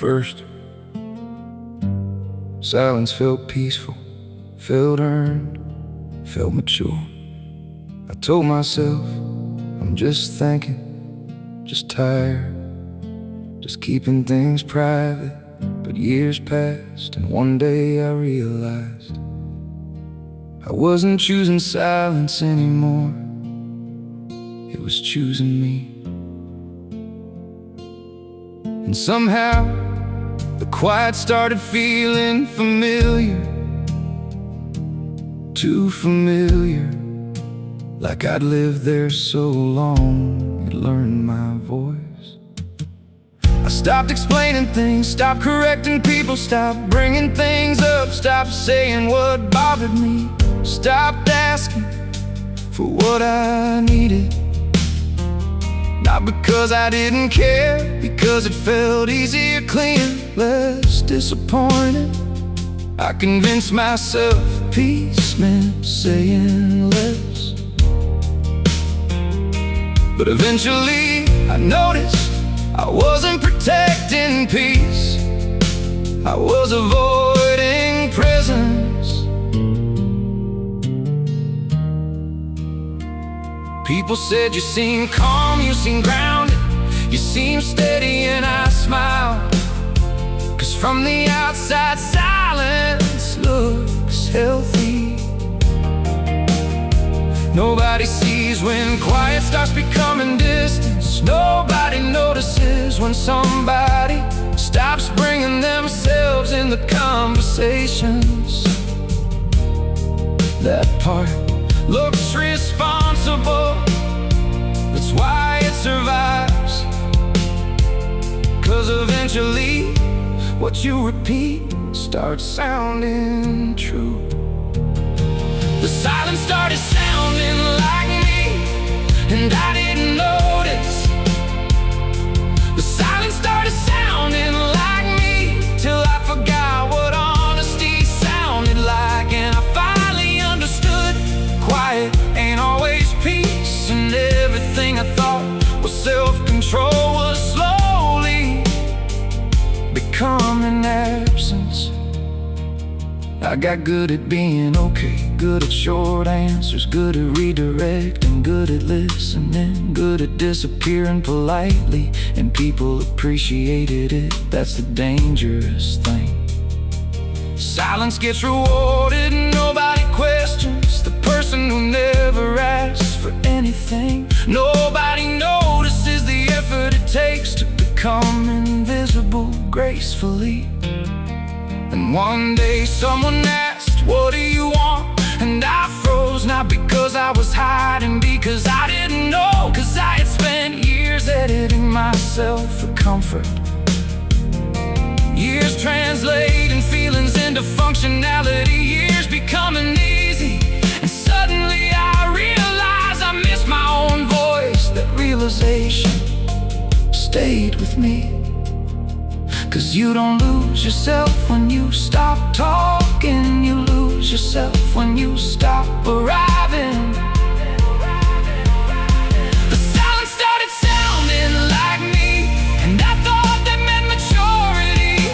first, silence felt peaceful, felt earned, felt mature. I told myself, I'm just thinking, just tired, just keeping things private. But years passed, and one day I realized I wasn't choosing silence anymore, it was choosing me. And somehow, the quiet started feeling familiar, too familiar, like I'd lived there so long, it learned my voice. I stopped explaining things, stopped correcting people, stopped bringing things up, stopped saying what bothered me, stopped asking for what I needed. Not because I didn't care, because it felt easier, cleaner, less disappointing. I convinced myself peace meant saying less. But eventually I noticed I wasn't protecting peace, I was avoiding presence. People said you seem calm, you seem grounded, you seem steady, and I smiled. Cause from the outside silence looks healthy. Nobody sees when quiet starts becoming distance. Nobody notices when somebody stops bringing themselves in the conversations. That part looks responsible, that's why it survives. Cause eventually what you repeat starts sounding true. The silence started sounding like me, and I didn't notice. The silence started sounding like me, till I forgot what honesty sounded like. And I finally understood, quiet ain't always peace, and everything I thought was self-control was slowly becoming absence. I got good at being okay, good at short answers, good at redirecting, good at listening, good at disappearing politely, and people appreciated it. That's the dangerous thing. Silence gets rewarded and nobody questions the person who never asks for anything. Nobody notices the effort it takes to become invisible gracefully. And one day someone asked, what do you want? And I froze, not because I was hiding, because I didn't know. Cause I had spent years editing myself for comfort, years translating feelings into functionality, years becoming easy. And suddenly I realized I missed my own voice. That realization stayed with me. Cause you don't lose yourself when you stop talking, you lose yourself when you stop arriving. The silence started sounding like me, and I thought that meant maturity.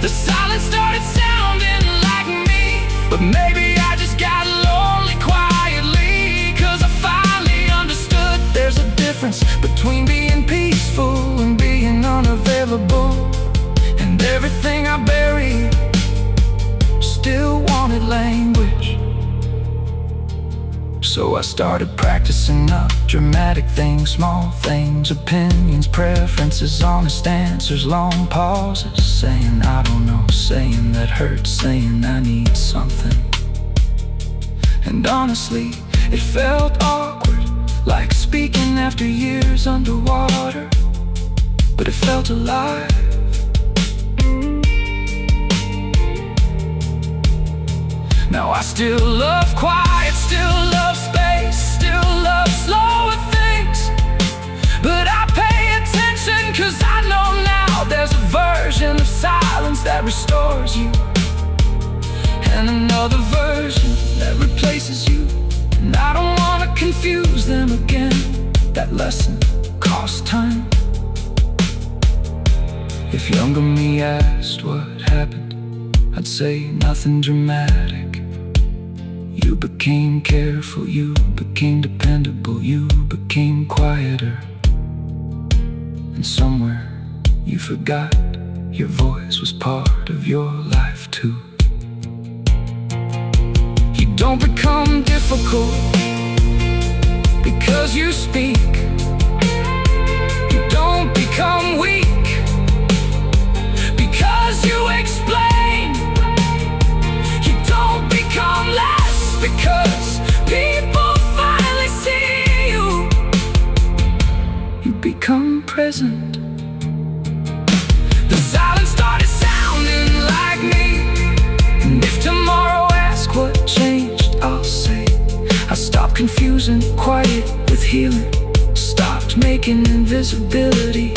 The silence started sounding like me, but maybe I just got lonely quietly. Cause I finally understood there's a difference between being peaceful and being unavailable. And everything I buried still wanted language. So I started practicing up dramatic things, small things, opinions, preferences, honest answers, long pauses, saying I don't know, saying that hurts, saying I need something. And honestly, it felt awkward, like speaking after years underwater, but it felt alive. Now I still love quiet, still love space, still love slower things, but I pay attention cause I know now there's a version of silence that restores you, and another version that replaces you. And I don't wanna confuse them again, that lesson costs time. If younger me asked what happened, I'd say nothing dramatic. You became careful, you became dependable, you became quieter. And somewhere you forgot your voice was part of your life too. You don't become difficult because you speak. You don't become weak because you explain. You don't become less because people finally see you. You become present. The silence started sounding like me, and if tomorrow asks what changed, I'll say I stopped confusing quiet with healing, stopped making invisibility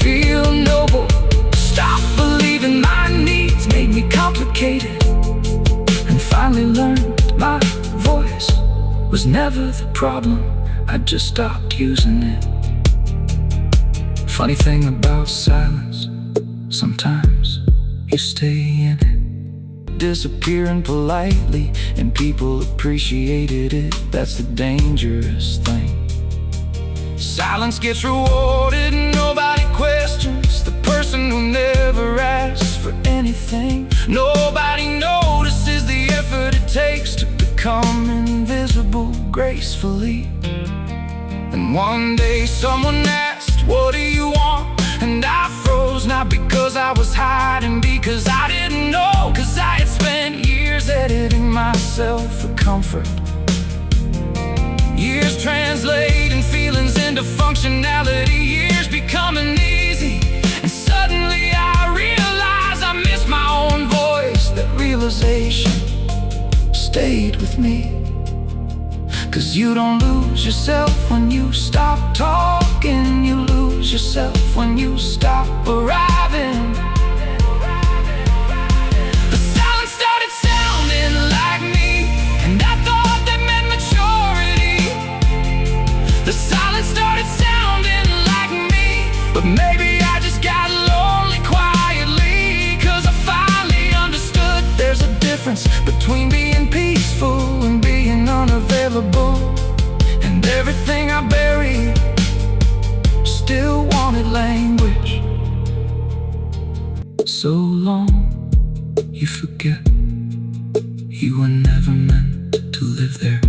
feel noble, stopped believing my needs made me complicated, and finally learned my voice was never the problem, I just stopped using it. Funny thing about silence, sometimes you stay in it, disappearing politely, and people appreciated it. That's the dangerous thing. Silence gets rewarded and nobody questions the person who never asks for anything. Nobody notices the effort it takes to become invisible gracefully. And one day someone asked, "What do you want?" And I froze, not because I was hiding, because I didn't know, because I had spent years editing myself for comfort, years translating feelings into functionality, years becoming easy, and suddenly I realized I missed my own voice. That realization stayed with me, 'cause you don't lose yourself when you stop talking. You lose yourself when you stop arriving. The silence started sounding like me, and I thought that meant maturity. The silence started sounding like me, but maybe I just got lonely quietly, 'cause I finally understood there's a difference between being peaceful and being unavailable. And everything I buried still wanted language. So long you forget you were never meant to live there.